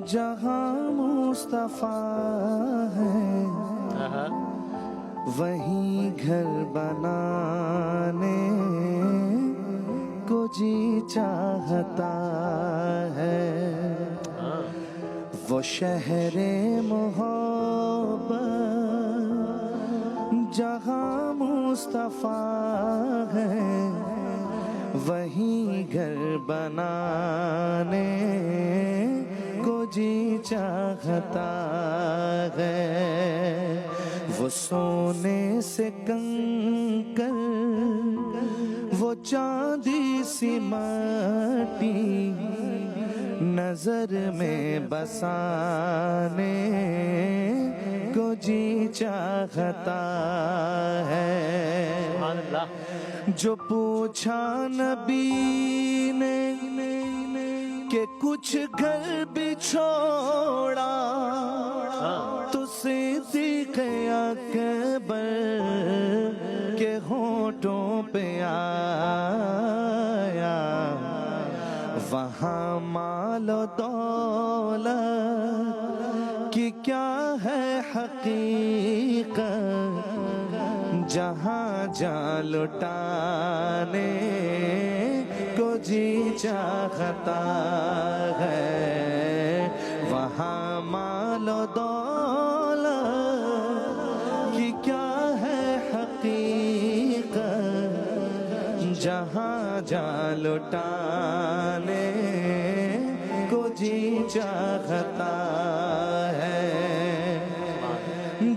جہاں مصطفیٰ ہے وہیں گھر بنانے کو جی چاہتا ہے، وہ شہر محبت جہاں مصطفیٰ ہے وہیں گھر بنانے کو جی چاہتا ہے، وہ سونے سے کنکر وہ چاندی سی مٹی نظر میں بسانے کو جی چاہتا ہے، جو پوچھا نبی نے کہ کچھ گھر بھی چھوڑا تو صدیق اکبر کے ہونٹوں پہ آیا، وہاں مال و دولت کی کیا ہے حقیقت، جہاں جان لٹانے کو جی چاہتا ہے، وہاں مال و دولت کی کیا ہے حقیقت، جہاں جان لٹانے کو جی چاہتا ہے،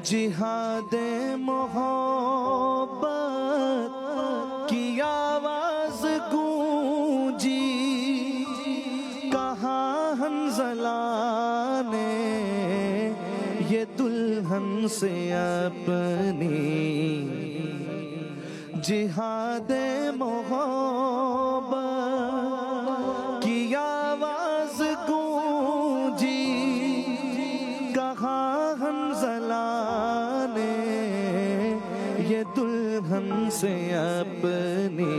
جہاد محبت کی آواز گونجی، کہا حنظلہ نے یہ دلہن سے اپنی، جہاد محبت کی آواز گونجی، کہا حنظلہ نے یہ دلہن سے اپنی،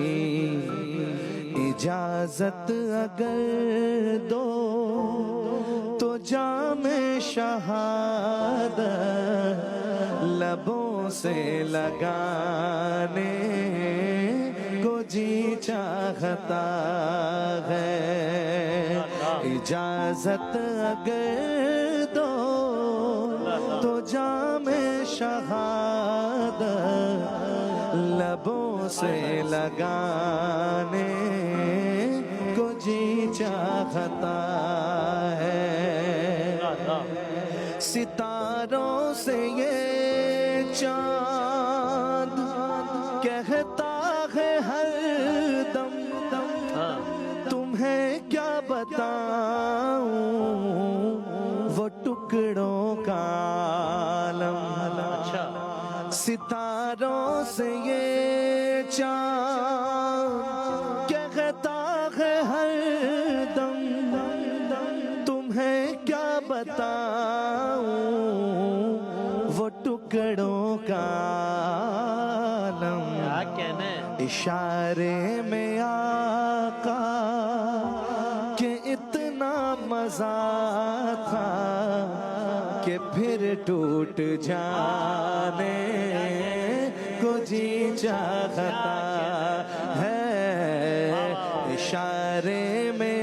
اجازت اگر دو تو جام شہادت لبوں سے لگانے کو جی چاہتا ہے، اجازت اگر دو تو جام شہادت لبوں سے لگانے کو جی چاہتا ہے، ستاروں سے یہ چاند کہتا ہے ہر دم، تمہیں کیا بتاؤں وہ ٹکڑوں کا عالم، ستاروں سے یہ چاند کہتا ہے ہر دم، تمہیں کیا بتاؤں وہ ٹکڑوں کا عالم، اشارے میں آقا کہ اتنا مزہ تھا کہ پھر ٹوٹ جانے کو جی چاہتا ہے، اشارے میں